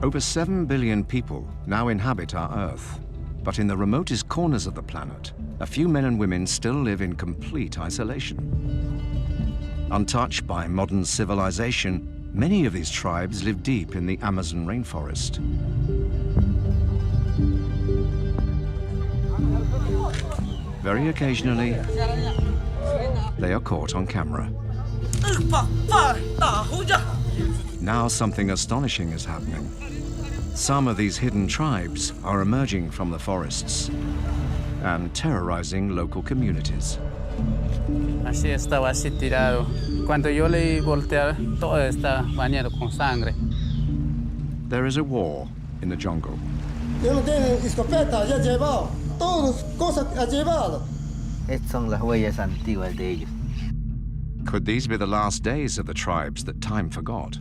Over 7 billion people now inhabit our Earth. But in the remotest corners of the planet, a few men and women still live in complete isolation. Untouched by modern civilization, many of these tribes live deep in the Amazon rainforest. Very occasionally, they are caught on camera. Now something astonishing is happening. Some of these hidden tribes are emerging from the forests and terrorizing local communities. Así estaba así tirado. Cuando yo le volteé, todo está bañado con sangre. There is a war in the jungle. Estas son las huellas antiguas de ellos. Could these be the last days of the tribes that time forgot?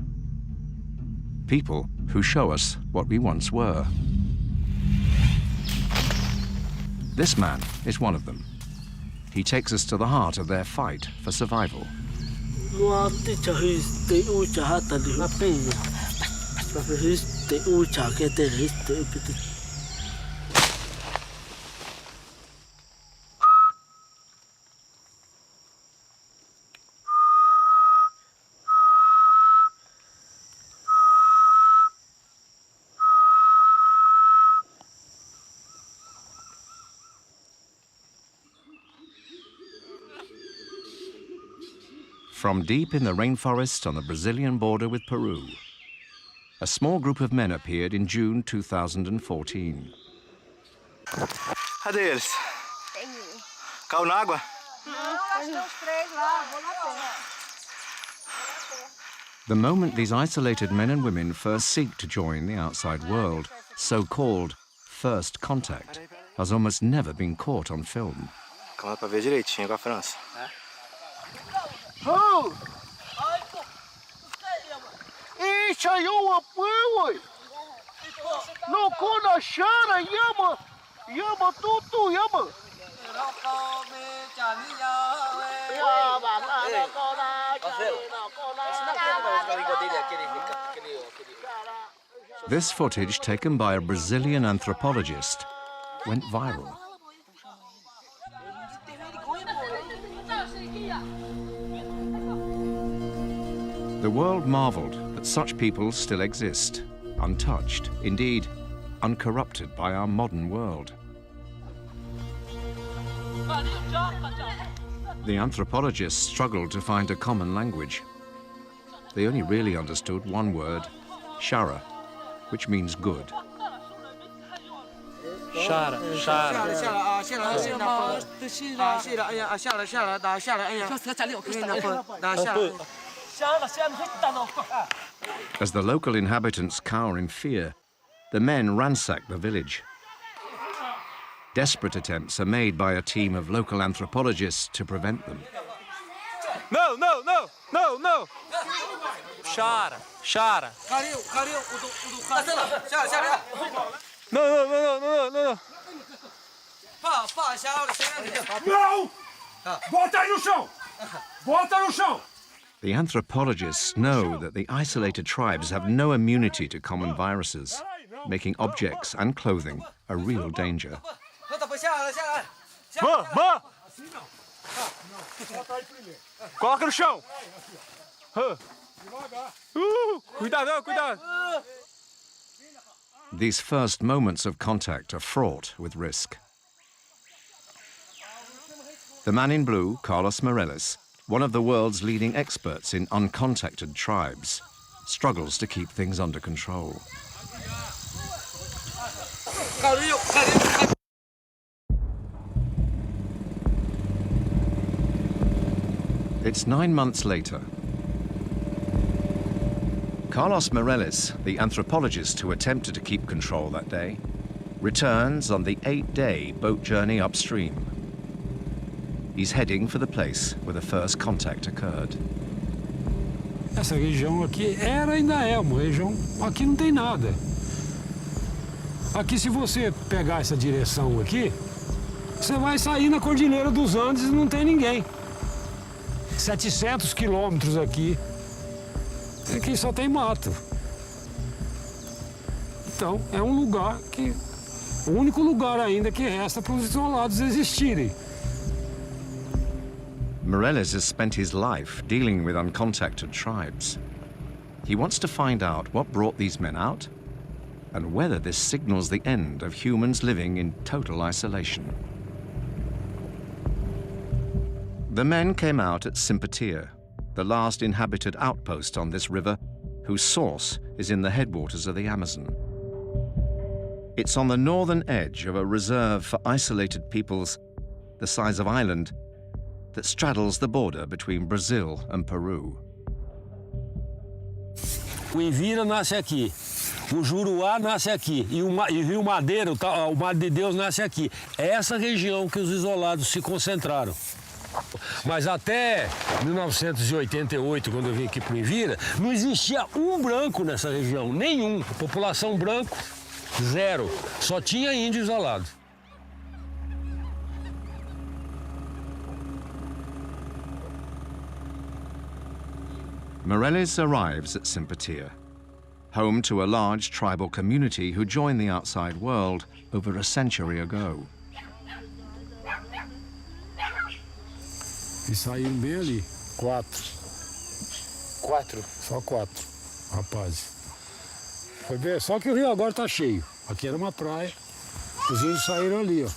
People who show us what we once were. This man is one of them. He takes us to the heart of their fight for survival. From deep in the rainforest on the Brazilian border with Peru, a small group of men appeared in June 2014. Cadê eles? Caiu na água? The moment these isolated men and women first seek to join the outside world, so-called first contact, has almost never been caught on film. Calma pra ver direitinho com a França. This footage, taken by a Brazilian anthropologist, went viral. The world marveled that such people still exist, untouched, indeed, uncorrupted by our modern world. The anthropologists struggled to find a common language. They only really understood one word, shara, which means good. Shara, shara. As the local inhabitants cower in fear, the men ransack the village. Desperate attempts are made by a team of local anthropologists to prevent them. No, no, no, no, no. Shara, shara. No, no, no, no, no, no. Não! Bota aí no chão! Bota no chão! The anthropologists know that the isolated tribes have no immunity to common viruses, making objects and clothing a real danger. Ma! Coloca no chão. Cuidado, cuidado. These first moments of contact are fraught with risk. The man in blue, Carlos Morales, one of the world's leading experts in uncontacted tribes, struggles to keep things under control. It's 9 months later. Carlos Morales, the anthropologist who attempted to keep control that day, returns on the 8-day boat journey upstream. He's heading for the place where the first contact occurred. Essa região aqui ainda é uma região, aqui não tem nada. Aqui, se você pegar essa direção aqui, você vai sair na Cordilheira dos Andes e não tem ninguém. 700 quilômetros aqui. Aqui só tem mato. Então, é um lugar que... O único lugar ainda que resta para os isolados existirem. Morelis has spent his life dealing with uncontacted tribes. He wants to find out what brought these men out and whether this signals the end of humans living in total isolation. The men came out at Simpatia, the last inhabited outpost on this river, whose source is in the headwaters of the Amazon. It's on the northern edge of a reserve for isolated peoples the size of Ireland that straddles the border between Brazil and Peru. O Envira nasce aqui, o Juruá nasce aqui e o Rio Madeira, o Mar de Deus nasce aqui. É essa região que os isolados se concentraram. Mas até 1988, quando eu vim aqui para o Envira, não existia um branco nessa região, nenhum. A população branco, zero. Só tinha índio isolado. Morelis arrives at Simpatia, home to a large tribal community who joined the outside world over a century ago. E saíram bem ali, quatro. Só quatro, rapazes. Foi bem, só que o rio agora está cheio. Aqui era uma praia, os índios saíram ali, ó.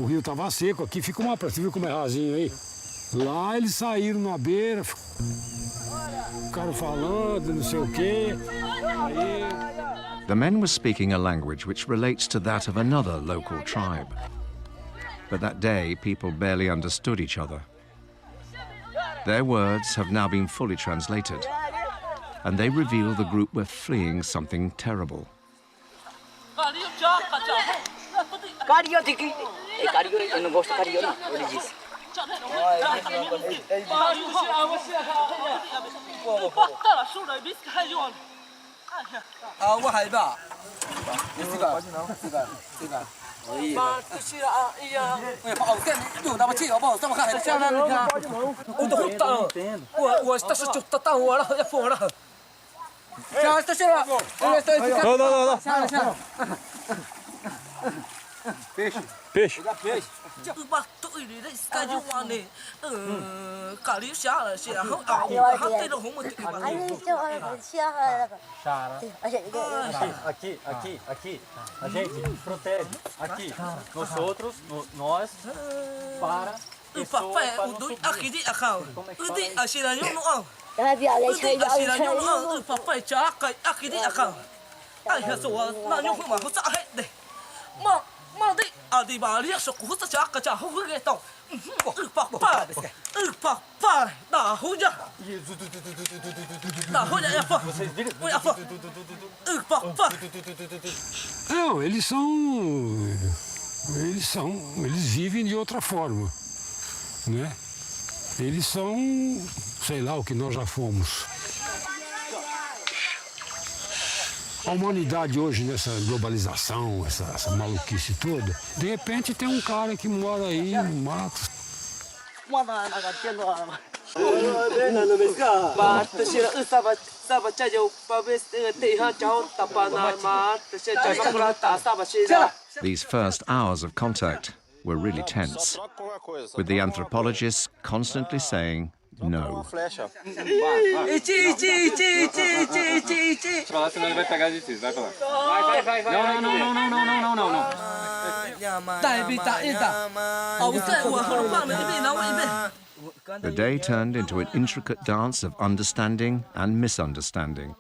O rio estava seco, aqui fica uma praia, você viu como é rasinho aí? Lá eles saíram na beira, ficaram falando, não sei o quê. Aí... The men were speaking a language which relates to that of another local tribe. But that day, people barely understood each other. Their words have now been fully translated, and they reveal the group were fleeing something terrible. Peixe. Aqui. A gente protege. Aqui. Nós, para... Não, eles vivem de outra forma, né? Eles são, sei lá, o que nós já fomos. A humanidade hoje, nessa globalização, essa maluquice toda, de repente tem um cara que mora aí no mato. These first hours of contact were really tense, with the anthropologists constantly saying no. The day turned into an intricate dance of understanding and misunderstanding,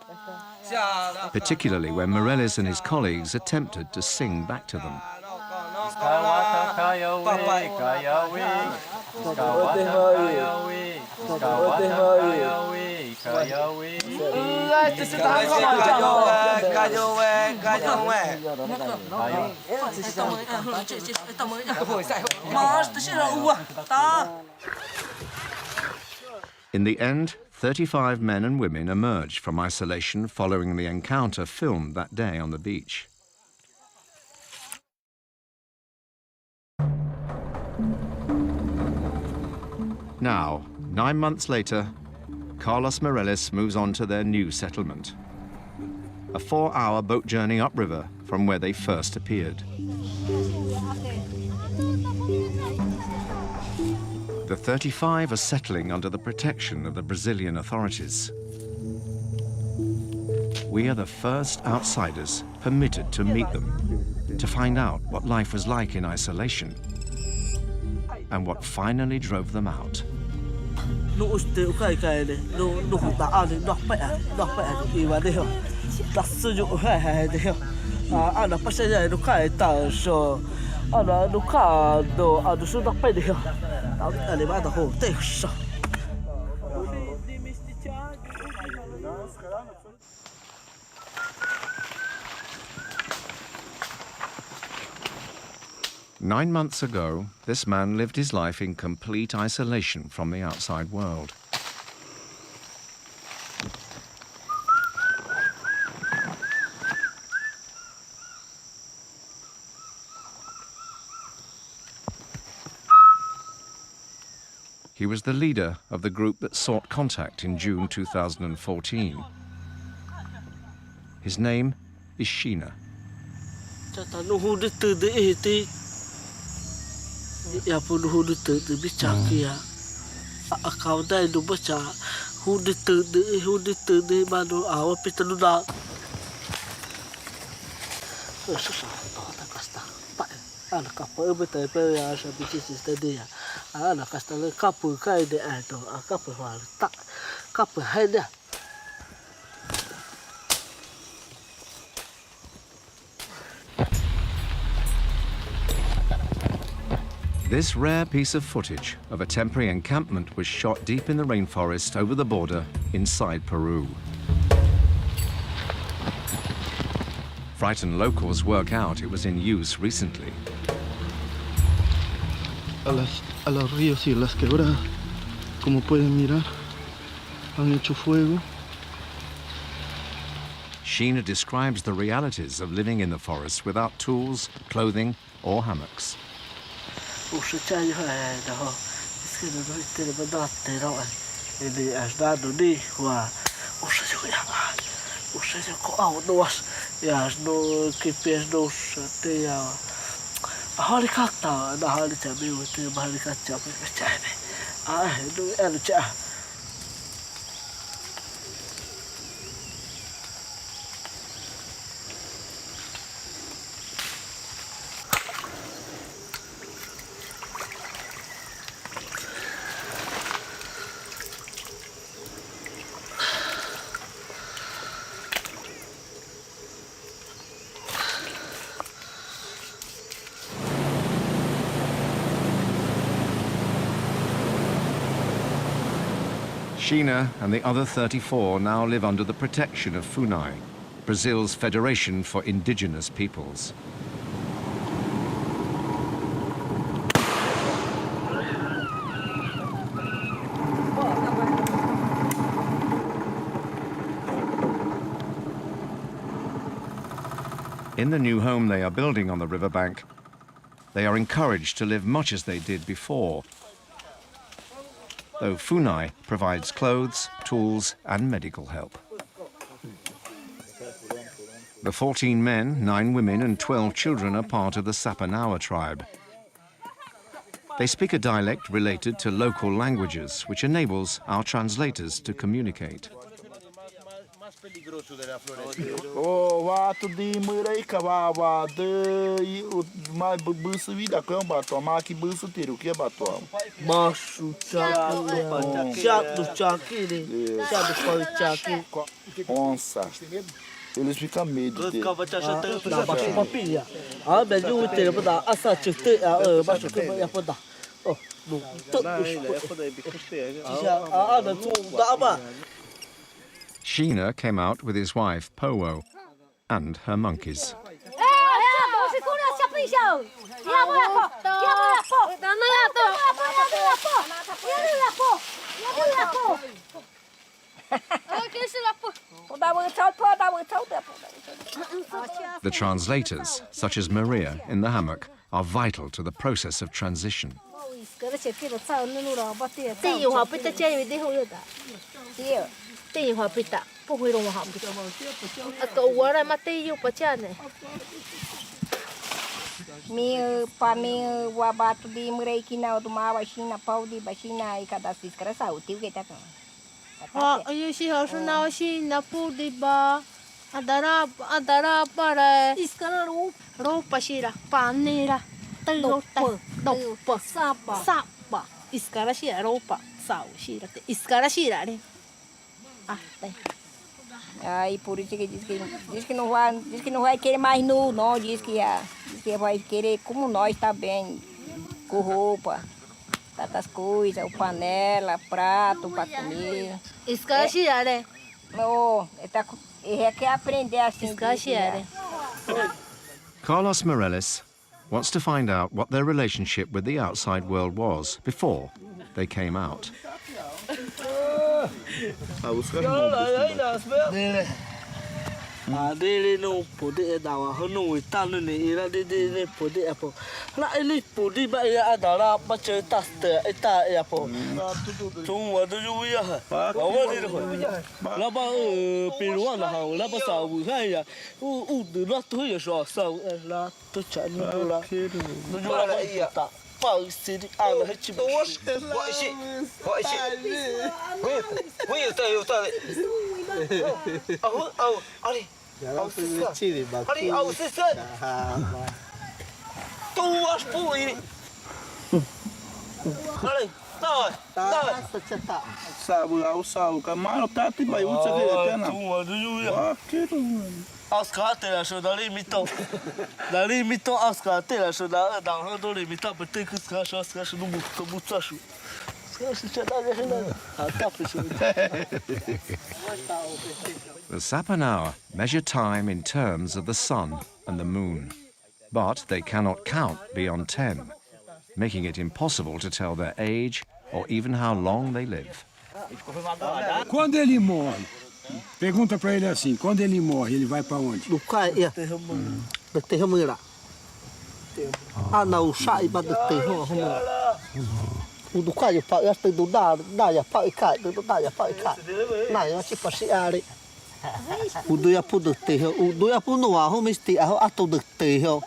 particularly when Morelis and his colleagues attempted to sing back to them. In the end, 35 men and women emerged from isolation following the encounter filmed that day on the beach. Now, 9 months later, Carlos Morelis moves on to their new settlement. a 4-hour boat journey upriver from where they first appeared. The 35 are settling under the protection of the Brazilian authorities. We are the first outsiders permitted to meet them, to find out what life was like in isolation and what finally drove them out. Nine months ago, this man lived his life in complete isolation from the outside world. He was the leader of the group that sought contact in June 2014. His name is Sheena. This rare piece of footage of a temporary encampment was shot deep in the rainforest over the border inside Peru. Frightened locals work out it was in use recently. A los ríos y las quebradas, como pueden mirar, han hecho fuego. Sheena describes the realities of living in the forest without tools, clothing, or hammocks. Sheena and the other 34 now live under the protection of FUNAI, Brazil's Federation for Indigenous Peoples. In the new home they are building on the riverbank, they are encouraged to live much as they did before, though FUNAI provides clothes, tools, and medical help. The 14 men, 9 women, and 12 children are part of the Sapanawa tribe. They speak a dialect related to local languages, which enables our translators to communicate. Eles ficam medo dele. Sheena came out with his wife, Powo, and her monkeys. The translators, such as Maria in the hammock, are vital to the process of transition. cái chế kia nó sao nó nó bắt tiền tiền hoa bị ta chơi đi không được à tiền hoa bị ta不会弄好啊狗我来嘛tiền yêu bắt chơi này mi pa mi wa batu di murai kina tu ma vacina pau di vacina e cada sis cara sau tiu que tá com eu se acho na vacina por de ba adara para iscara roupa xira paneira dopa sapa iscara xira roupa sau xira iscara xira né tem aí por isso que diz que não vai querer mais nu não diz que vai querer como nós tá bem com roupa tantas coisas o panela prato para comer iscara xira né não ele quer aprender assim iscara xira Carlos Morales wants to find out what their relationship with the outside world was before they came out. Dele não poder dar uma não tá no neira de poder apo lá ele poder vai dar lá para ter tasta eta é apo tum wa do ya ha wa de lá ba peruana ha lá ba sa bu hai ya de lá tu ya so sa lá tu cha no lá no lá ia tá pau se de água rete vai tá eu tá ali Ali, ao sisa. Tu as pui. Ali, tá. Sabe, ao sal, camaro tá te vai usar que na. Tu adu ya. As carteiras só dali mito. Dali mito as carteiras só dá do limita para ter que as no buçacho. The Sapanau measure time in terms of the sun and the moon, but they cannot count beyond 10, making it impossible to tell their age or even how long they live. Quando ele morre, pergunta para ele assim, quando ele morre, ele vai para onde? Do cai, do terreno lá. Ah, não, sai para do terreno. O do cai, eu acho do dá já para o cai, do dá já para o cai. Não, eu acho para se ali. O do ia pro do terreno, o do ia pro no ar, o mesti, a todo terreno.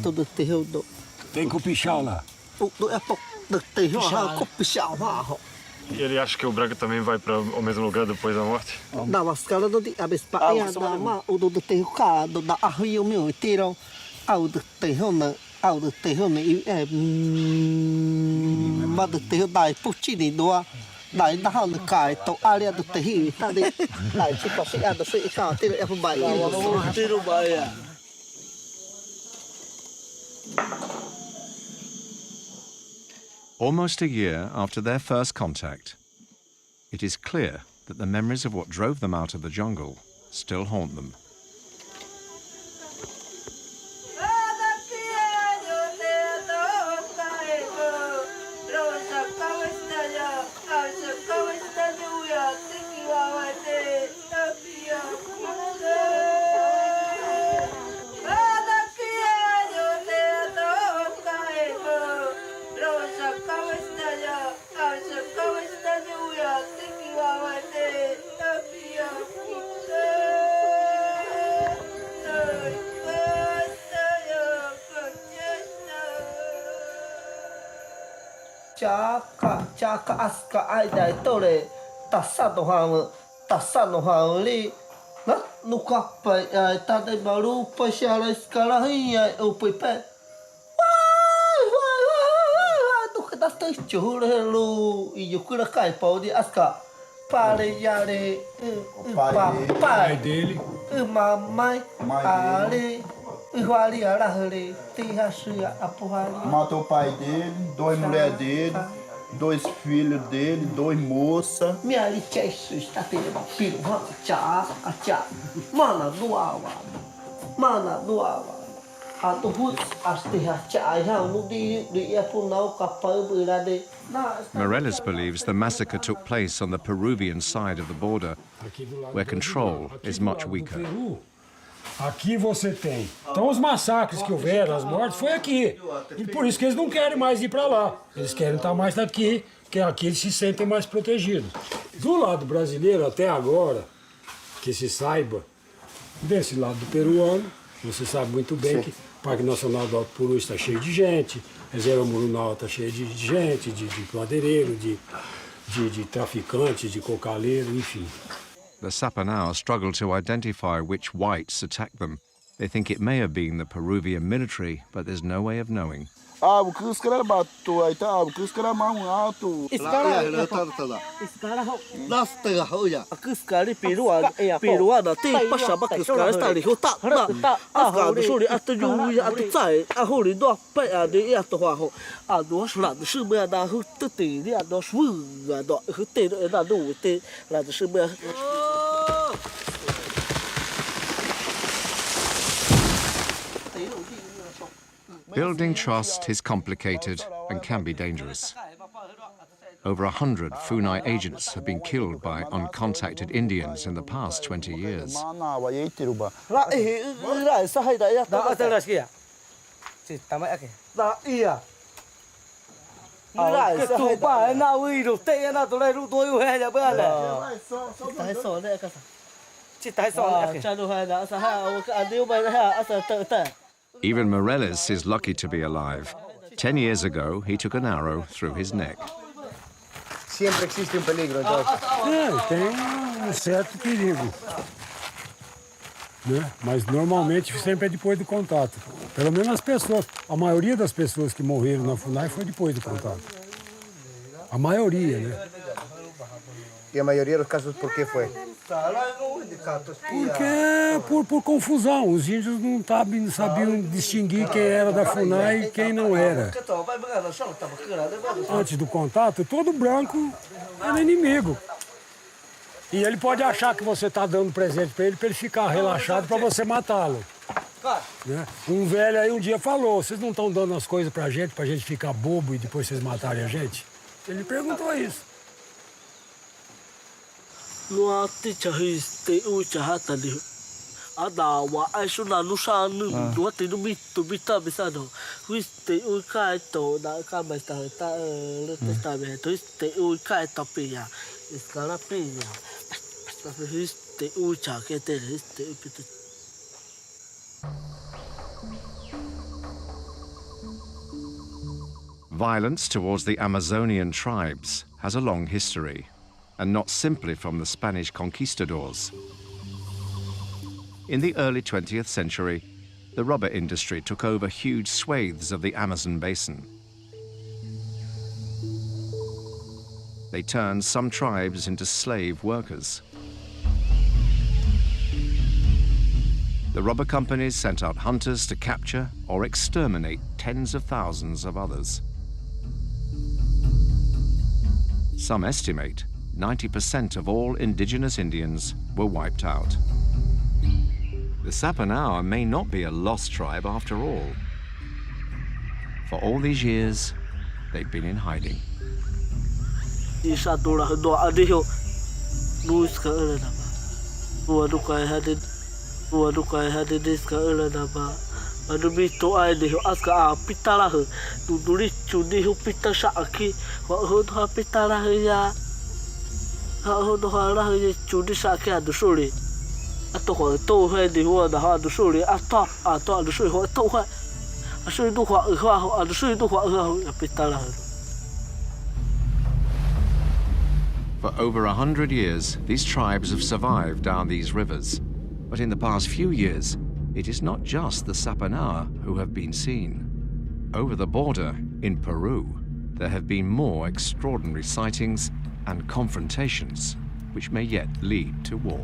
Todo terreno do. Tem copichal lá. O do ia pro do terreno, a copichal lá. E ele acha que o Braga também vai para o mesmo lugar depois da morte? Não, mas cara do a bespaia da o do terreno cá, do da arrio meu tiro, ao do terreno, ao do terreno e mas do terreno dai puccini do dai da hal cai to área do terreno tá de dai se passa a do sei cá tiro é pro baia tiro baia. Almost a year after their first contact, it is clear that the memories of what drove them out of the jungle still haunt them. Chaka aska ai dai tole tasano hang li na nuka pai ai ta dai baru pa shala skala hi o pepe tu que das tão churro lu e eu cura cai pau de aska pare yare pai dele mamãe ali Iguali a rahre, terra suja a porrada. Matou o pai dele, 2 mulheres dele, 2 filhos dele, 2 moças. Minha lixa está tendo filho, tchá, mana doava. A do hut, as terra tchá, já não ia por não capaz de Morales believes the massacre took place on the Peruvian side of the border, where control is much weaker. Aqui você tem. Então os massacres que houveram, as mortes, foi aqui. E por isso que eles não querem mais ir para lá. Eles querem estar mais aqui, porque aqui eles se sentem mais protegidos. Do lado brasileiro, até agora, que se saiba, desse lado do peruano, você sabe muito bem que o Parque Nacional do Alto Puru está cheio de gente, a Reserva Murunal está cheia de gente, de madeireiro, de traficantes, de cocaleiro, enfim. The Sapanau struggle to identify which whites attacked them. They think it may have been the Peruvian military, but there's no way of knowing. Building trust is complicated and can be dangerous. Over 100 Funai agents have been killed by uncontacted Indians in the past 20 years. Even Morales is lucky to be alive. 10 years ago, he took an arrow through his neck. Siempre existe un peligro, entonces. Tem certo perigo. Né? Mas normalmente sempre é depois do contato. Pelo menos as pessoas, a maioria das pessoas que morreram na FUNAI foi depois do contato. A maioria, né? E a maioria dos casos, por que foi? Porque por confusão, os índios não sabiam distinguir quem era da FUNAI e quem não era. Antes do contato, todo branco era inimigo. E ele pode achar que você está dando presente para ele ficar relaxado para você matá-lo. Né? Um velho aí um dia falou, vocês não estão dando as coisas para a gente ficar bobo e depois vocês matarem a gente? Ele perguntou isso. Violence towards the Amazonian tribes has a long history, and not simply from the Spanish conquistadors. In the early 20th century, the rubber industry took over huge swathes of the Amazon basin. They turned some tribes into slave workers. The rubber companies sent out hunters to capture or exterminate tens of thousands of others. Some estimate 90% of all indigenous Indians were wiped out. The Sapanau may not be a lost tribe after all. For all these years, they've been in hiding. For over 100 years, these tribes have survived down these rivers. But in the past few years, it is not just the Sapanau who have been seen. Over the border, in Peru, there have been more extraordinary sightings and confrontations, which may yet lead to war.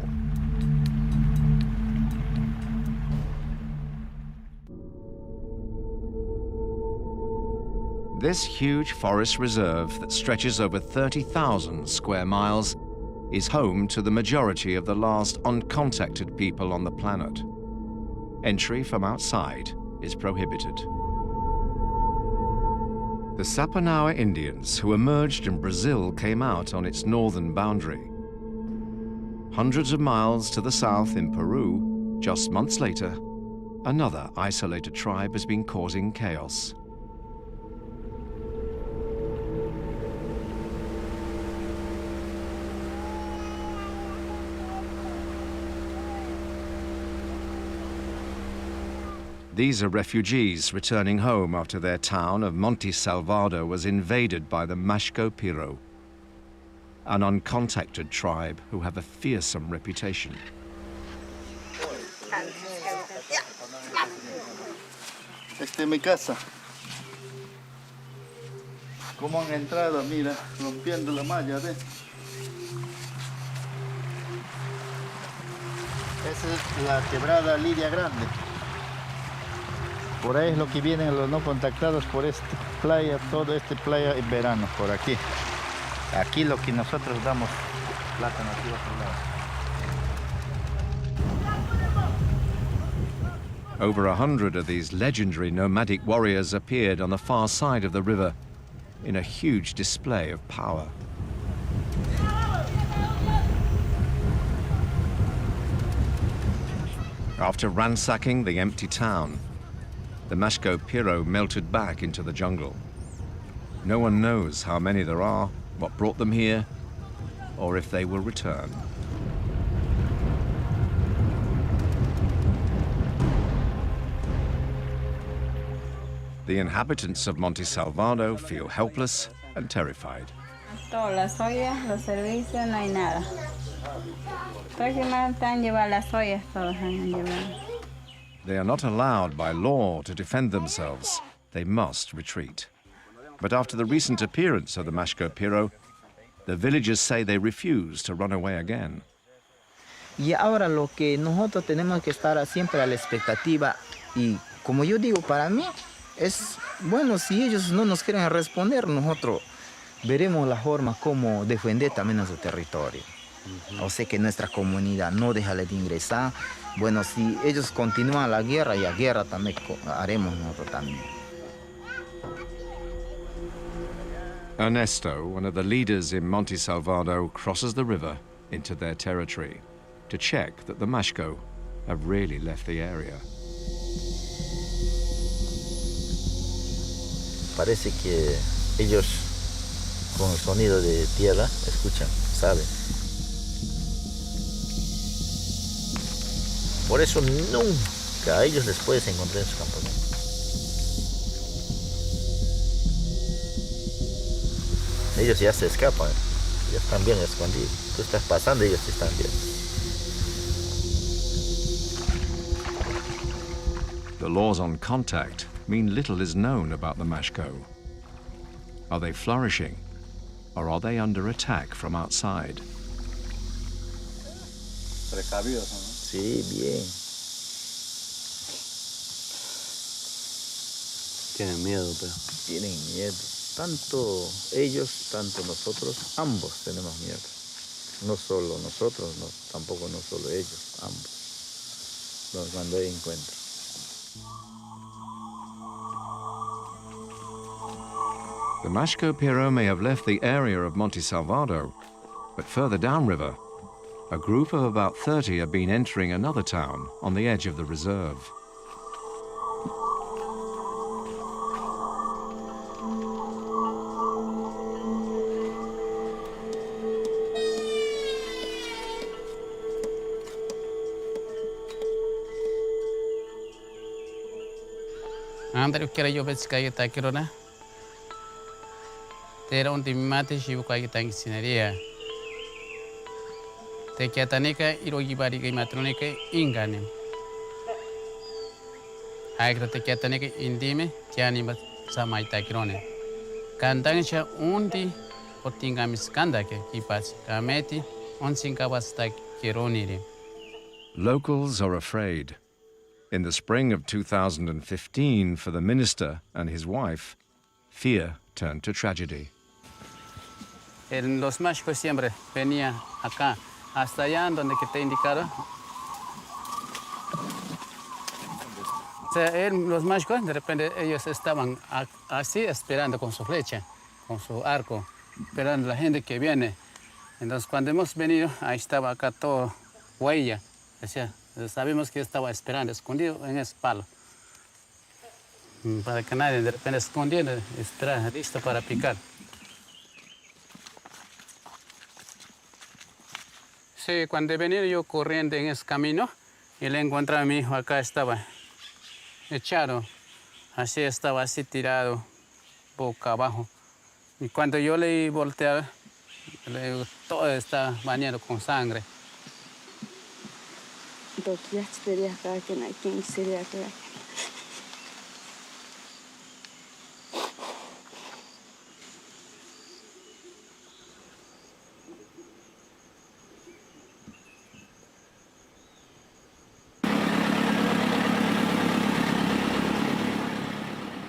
This huge forest reserve that stretches over 30,000 square miles is home to the majority of the last uncontacted people on the planet. Entry from outside is prohibited. The Sapanau Indians who emerged in Brazil came out on its northern boundary. Hundreds of miles to the south in Peru, Just months later, another isolated tribe has been causing chaos. These are refugees returning home after their town of Monte Salvador was invaded by the Mashco Piro, an uncontacted tribe who have a fearsome reputation. Esta es mi casa. ¿Cómo han entrado? Mira, rompiendo la malla, ¿ves? Esa es la quebrada Lidia Grande. Por ahí es lo que vienen los no contactados por esta playa, todo este playa en verano, por aquí. Aquí lo que nosotros damos plátano aquí a otro lado. Over 100 of these legendary nomadic warriors appeared on the far side of the river in a huge display of power. After ransacking the empty town, the Mashco Piro melted back into the jungle. No one knows how many there are, what brought them here, or if they will return. The inhabitants of Monte Salvador feel helpless and terrified. Todas las ollas, los servicios, no hay nada. Próximamente han llevado las ollas, todos han llevado. They are not allowed by law to defend themselves. They must retreat. But after the recent appearance of the Mashco Piro, the villagers say they refuse to run away again. Y ahora lo que nosotros tenemos que estar siempre a la expectativa, y como yo digo, para mí es bueno, si ellos no nos quieren responder, nosotros veremos la forma como defender también nuestro territorio. O sea que nuestra comunidad no deja de ingresar. Bueno, si ellos continúan la guerra, y la guerra también haremos nosotros también. Ernesto, one of the leaders in Monte Salvador, crosses the river into their territory to check that the Mashco have really left the area. Parece que ellos con el sonido de tierra escuchan, saben. Por eso nunca a ellos les puedes encontrar en su campamento. Ellos ya se escapan, ya están bien escondidos. Tú estás pasando y ellos están bien. The laws on contact mean little is known about the Mashco. Are they flourishing, or are they under attack from outside? Precavidos, ¿no? Sí, bien. Tienen miedo, pero. Tienen miedo. Tanto ellos, tanto nosotros, ambos tenemos miedo. No solo nosotros, no, tampoco no solo ellos, ambos. Cuando hay encuentro. The Mashco Piro may have left the area of Monte Salvador, but further downriver, a group of about 30 have been entering another town on the edge of the reserve. Andrew kira yo bet kaya takirona. Tera un timate shibu kaya tanginería. Te kiatanika irogibari kay matronika ingane. Aikra te kiatanika indime tiani bat samay takirone. Kandangsha undi otingamis kandake kipats kameti on sinkabas takironi. Locals are afraid. In the spring of 2015, for the minister and his wife, fear turned to tragedy. Los Mashco siempre venía acá, hasta allá donde que te indicaron. O sea, los Mashco, de repente ellos estaban así esperando con su flecha, con su arco, esperando a la gente que viene. Entonces cuando hemos venido, ahí estaba acá todo huella, decía, Sabemos que estaba esperando, escondido en ese palo. Para que nadie de repente escondiendo, espera, listo para picar. Sí, cuando he venido yo corriendo en ese camino y le encontré a mi hijo, acá estaba echado, así estaba así tirado, boca abajo. Y cuando yo le volteé, todo está bañado con sangre.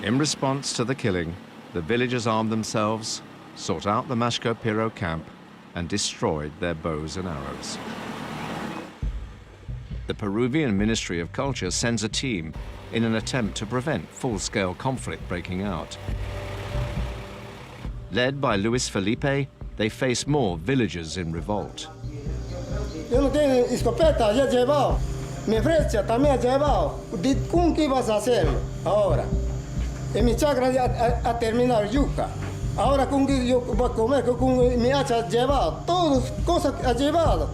In response to the killing, the villagers armed themselves, sought out the Mashko Piro camp, and destroyed their bows and arrows. The Peruvian Ministry of Culture sends a team in an attempt to prevent full-scale conflict breaking out. Led by Luis Felipe, they face more villagers in revolt. Yo no tengo escopeta, ya he llevado. Mi flecha también he llevado. ¿Con qué vas a hacer ahora? En mi chacra ya ha terminado yuca. Ahora con qué yo voy a comer, con mi hacha he llevado. Todas cosas he llevado.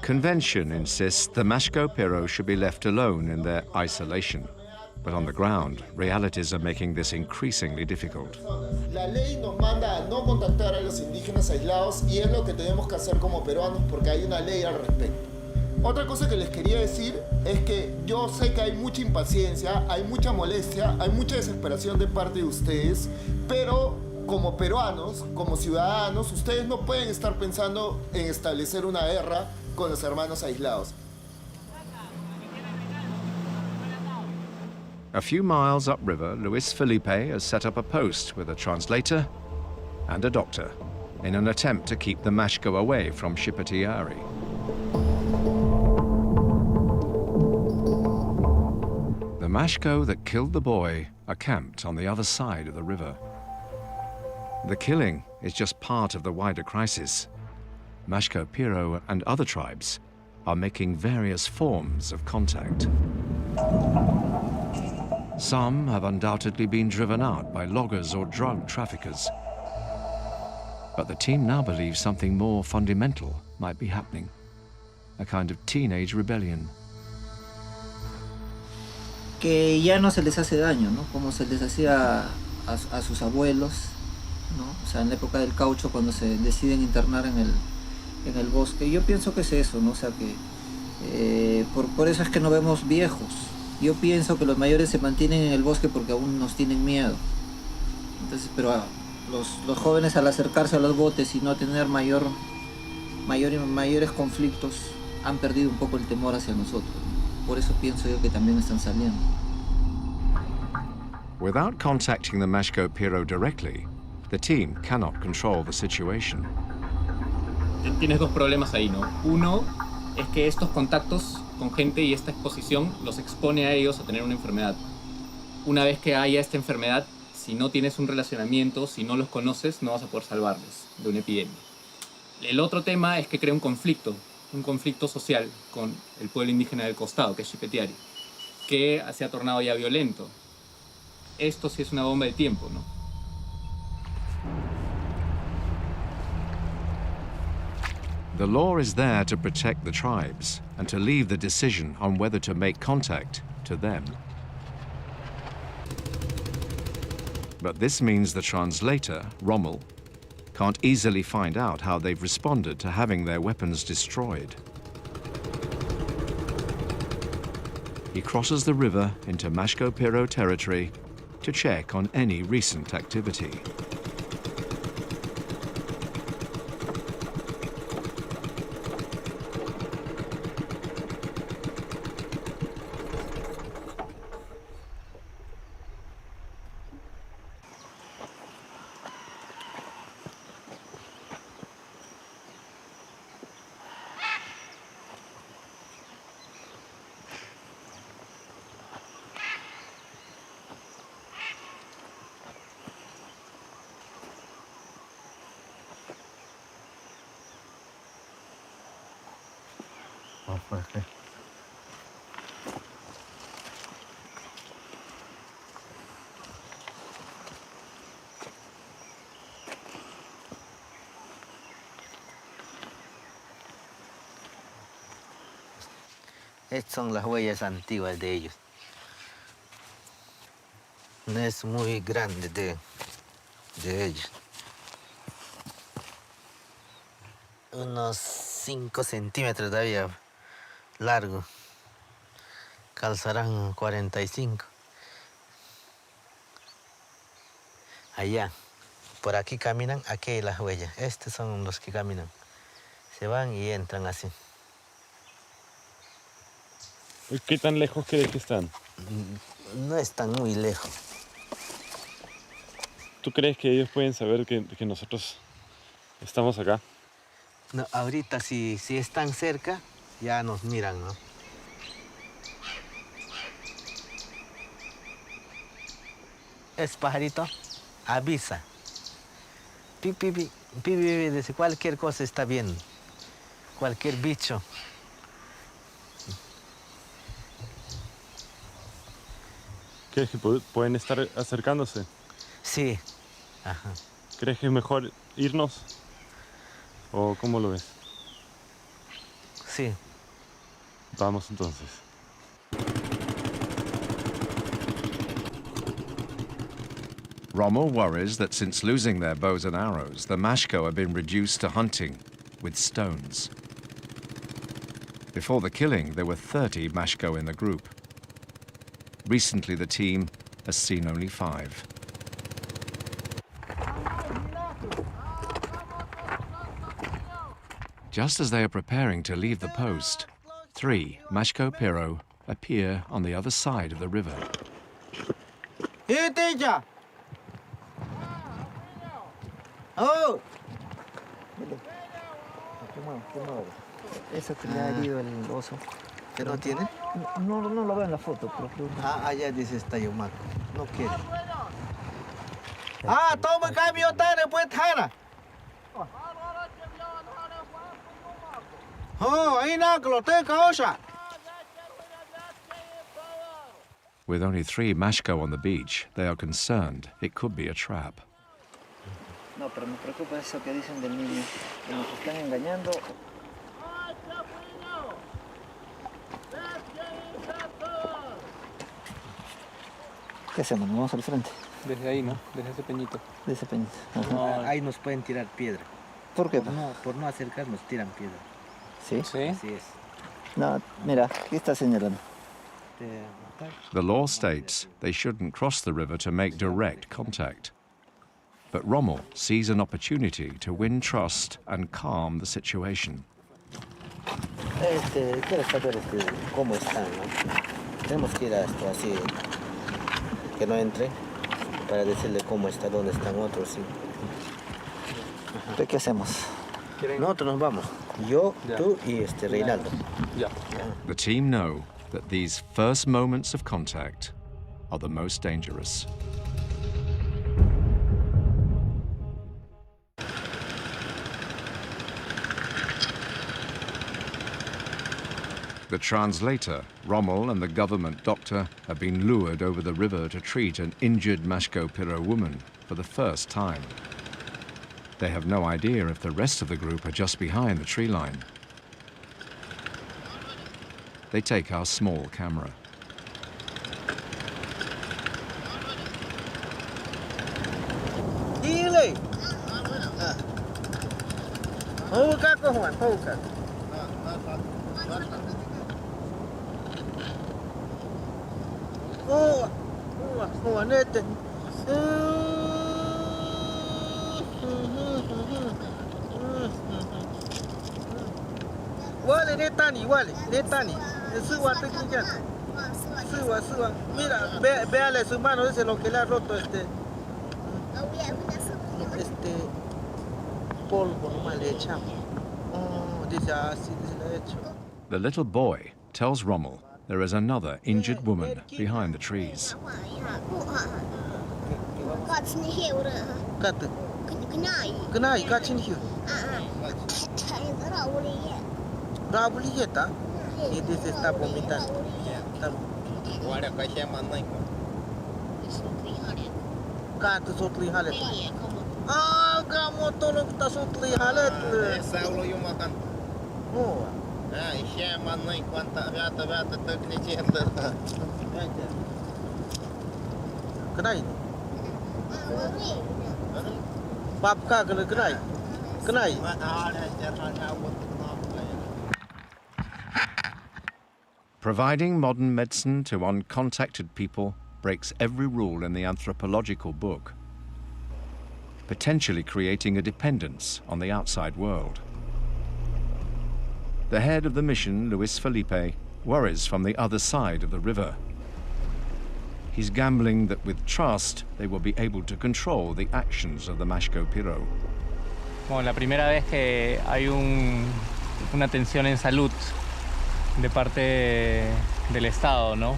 Convention insists the Mashko Piro should be left alone in their isolation. But on the ground, realities are making this increasingly difficult. La ley nos manda a no contactar a los indígenas aislados y es lo que tenemos que hacer como peruanos porque hay una ley al respecto. Otra cosa que les quería decir es que yo sé que hay mucha impaciencia, hay mucha molestia, hay mucha desesperación de parte de ustedes, pero como peruanos, como ciudadanos, ustedes no pueden estar pensando en establecer una guerra con los hermanos aislados. A few miles upriver, Luis Felipe has set up a post with a translator and a doctor in an attempt to keep the Mashko away from Shipatiari. The Mashko that killed the boy are camped on the other side of the river. The killing is just part of the wider crisis. Mashko Piro and other tribes are making various forms of contact. Some have undoubtedly been driven out by loggers or drug traffickers. But the team now believes something more fundamental might be happening, a kind of teenage rebellion. Que ya no se les hace daño, ¿no? Como se les hacía a sus abuelos, ¿no? O sea, en la época del caucho, cuando se deciden internar en el bosque. Yo pienso que es eso, ¿no? O sea, que por eso es que no vemos viejos. Yo pienso que los mayores se mantienen en el bosque porque aún nos tienen miedo. Entonces, pero los jóvenes al acercarse a los botes y no tener mayores conflictos han perdido un poco el temor hacia nosotros. Por eso pienso yo que también están saliendo. Without contacting the Mashko Piro directly, the team cannot control the situation. Tienes dos problemas ahí, ¿no? Uno es que estos contactos con gente y esta exposición los expone a ellos a tener una enfermedad. Una vez que haya esta enfermedad, si no tienes un relacionamiento, si no los conoces, no vas a poder salvarles de una epidemia. El otro tema es que crea un conflicto social con el pueblo indígena del costado, que es Xipetiari, que se ha tornado ya violento. Esto sí es una bomba de tiempo, ¿no? The law is there to protect the tribes and to leave the decision on whether to make contact to them. But this means the translator, Rommel, can't easily find out how they've responded to having their weapons destroyed. He crosses the river into Mashko Piro territory to check on any recent activity. Estas son las huellas antiguas de ellos. No es muy grande de ellos. Unos 5 centímetros todavía largo. Calzarán 45. Allá. Por aquí caminan, aquí hay las huellas. Estos son los que caminan. Se van y entran así. ¿Qué tan lejos crees que están? No están muy lejos. ¿Tú crees que ellos pueden saber que nosotros estamos acá? No, ahorita si están cerca, ya nos miran, ¿no? Es pajarito, avisa. Pi, pi, pi, pi, pi, pi, dice cualquier cosa está bien. Cualquier bicho. ¿Crees que pueden estar acercándose? Sí. Ajá. ¿Crees que es mejor irnos? ¿O cómo lo ves? Sí. Vamos entonces. Rommel worries that since losing their bows and arrows, the Mashko have been reduced to hunting with stones. Before the killing, there were 30 Mashko in the group. Recently, the team has seen only 5. Just as they are preparing to leave the post, 3 Mashko Piro appear on the other side of the river. Here, teacher! ¡Oh! Eso que le ha herido el oso. ¿Que no tiene? No lo veo en la foto, pero creo que... Allá dice está Yumaco. No quiere. Toma cambio, Tana, pues Tana. Ahí no, que lo tenga, osa. With only 3 Mashko on the beach, they are concerned it could be a trap. No, pero me preocupa eso que dicen del niño, que nos están engañando. ¿Qué hacemos? ¿Nos vamos al frente? Desde ahí, ¿no? Desde ese peñito. De ese peñito. Ahí nos pueden tirar piedra. ¿Por qué? Por no acercarnos, tiran piedra. ¿Sí? Sí. Así es. No, mira, ¿qué está señalando? The law states they shouldn't cross the river to make direct contact. But Rommel sees an opportunity to win trust and calm the situation. Quiero saber cómo están, ¿no? Tenemos que ir a esto así, que no entre, para decirle cómo está, dónde están otros. Sí. ¿Qué hacemos? Nosotros nos vamos. Yo, tú y Reinaldo. The team know that these first moments of contact are the most dangerous. The translator, Rommel, and the government doctor have been lured over the river to treat an injured Mashko Piro woman for the first time. They have no idea if the rest of the group are just behind the tree line. They take our small camera. Wale, netani. Mira, véale su mano, ese es lo que le ha roto polvo, nomás le echamos. Dice así, le ha hecho. The little boy tells Rommel there is another injured woman behind the trees. Rabulieta, y dice está vomitando. Kato sotli halet. Kamu tolong kita sotli halet. Oh, Providing modern medicine to uncontacted people breaks every rule in the anthropological book, potentially creating a dependence on the outside world. The head of the mission, Luis Felipe, worries from the other side of the river. He's gambling that with trust, they will be able to control the actions of the Mashco Piro. Bueno, la primera vez que hay una atención en salud de parte del Estado, ¿no?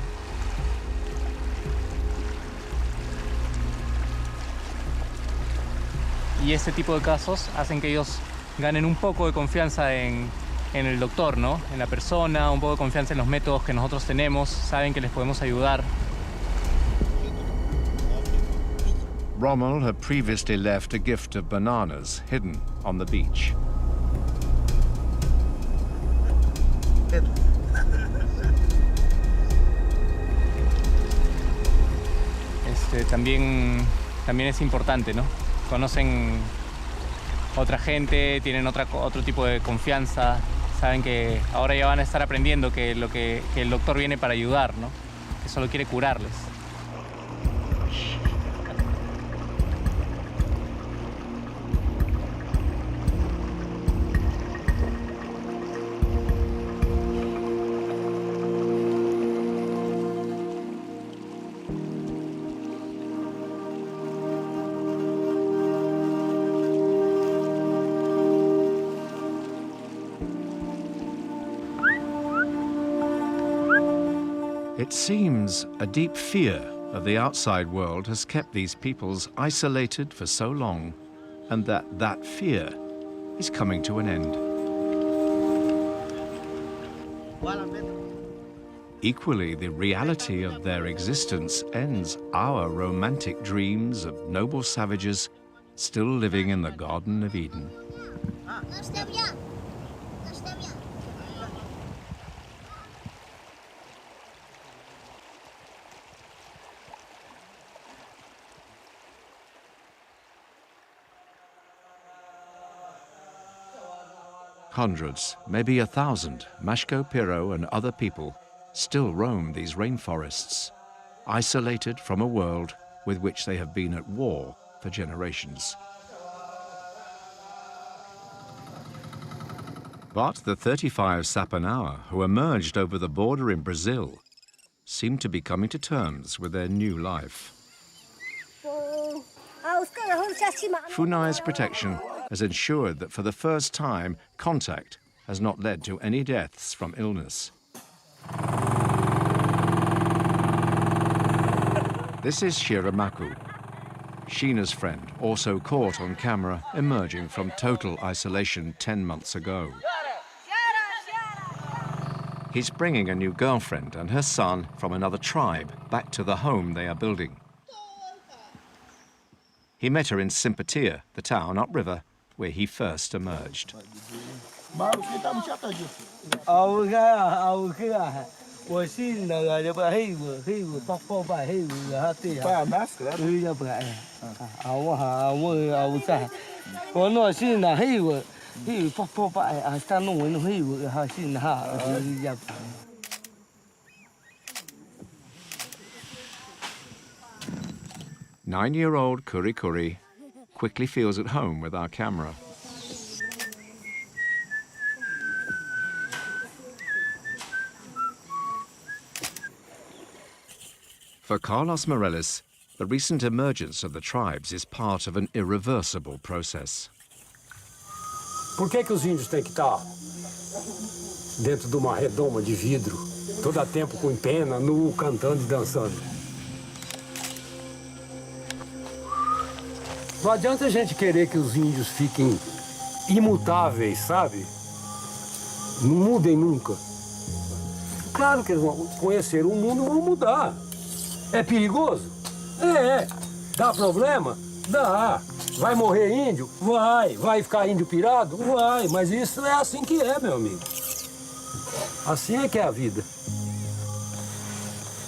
Y este tipo de casos hacen que ellos ganen un poco de confianza en el doctor, ¿no? En la persona, un poco de confianza en los métodos que nosotros tenemos, saben que les podemos ayudar. Rommel had previously left a gift of bananas hidden on the beach. También es importante, ¿no? Conocen otra gente, tienen otro tipo de confianza, saben que ahora ya van a estar aprendiendo que el doctor viene para ayudar, ¿no? Que solo quiere curarles. It seems a deep fear of the outside world has kept these peoples isolated for so long, and that fear is coming to an end. Equally, the reality of their existence ends our romantic dreams of noble savages still living in the Garden of Eden. Hundreds, maybe 1,000, Mashco Piro and other people still roam these rainforests, isolated from a world with which they have been at war for generations. But the 35 Sapanau who emerged over the border in Brazil seem to be coming to terms with their new life. Funai's protection has ensured that for the first time, contact has not led to any deaths from illness. This is Shiramaku, Sheena's friend, also caught on camera emerging from total isolation 10 months ago. He's bringing a new girlfriend and her son from another tribe back to the home they are building. He met her in Simpatia, the town upriver, where he first emerged. Nine-year-old Kuri Kuri quickly feels at home with our camera. For Carlos Morales, the recent emergence of the tribes is part of an irreversible process. Por que os índios têm que estar dentro de uma redoma de vidro, todo o tempo com pena, nu, cantando e dançando? Não adianta a gente querer que os índios fiquem imutáveis, sabe? Não mudem nunca. Claro que eles vão conhecer o mundo e vão mudar. É perigoso? É. Dá problema? Dá. Vai morrer índio? Vai. Vai ficar índio pirado? Vai. Mas isso é assim que é, meu amigo. Assim é que é a vida.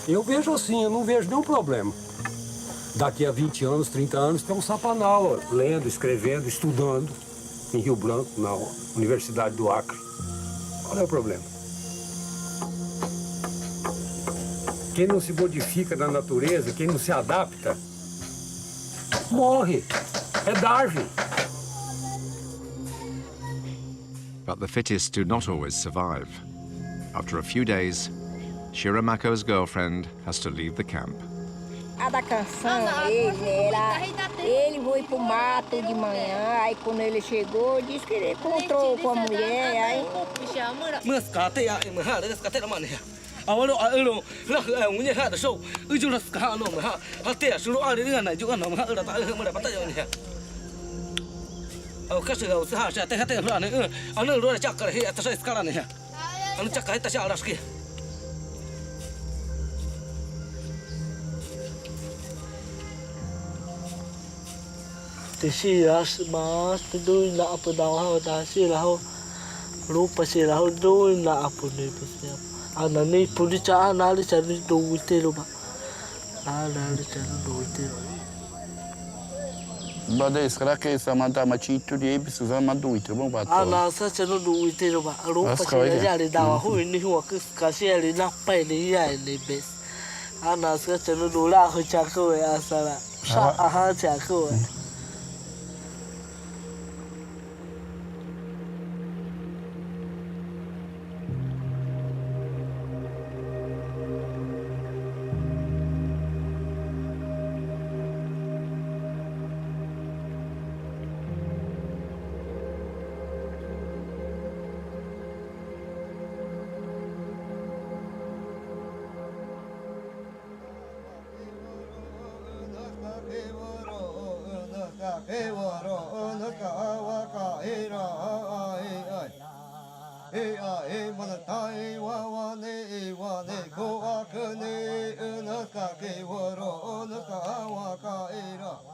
Eu vejo assim, eu não vejo nenhum problema. Daqui a 20 anos, 30 anos, tem um sapanal lendo, escrevendo, estudando em Rio Branco, na Universidade do Acre. Qual é o problema? Quem não se modifica na natureza, quem não se adapta, morre. É Darwin. But the fittest do not always survive. After a few days, Shiramako's girlfriend has to leave the camp. A da canção, ele foi pro mato de manhã, aí quando ele chegou, disse que ele encontrou com a mulher, aí... Thì xì là mà đôi nạ bờ đào hao ta xì là hao lúc bữa xì là hao đôi nạ bờ này bữa xì anh này bữa đi cha anh đi cha đi đôi tê rồi mà anh đi cha đi đôi tê rồi. Badai sekarang sama tak macam itu dia bisa sama duit tu bang patut. Anh sẽ cha nó đôi tê rồi mà lúc bữa xì là cha đi đào hao ini hoa cái xì là nắp bay này dài này bés. Anh sẽ cha nó đôi là hơi cha khơi asa là sa aha cha khơi. Ka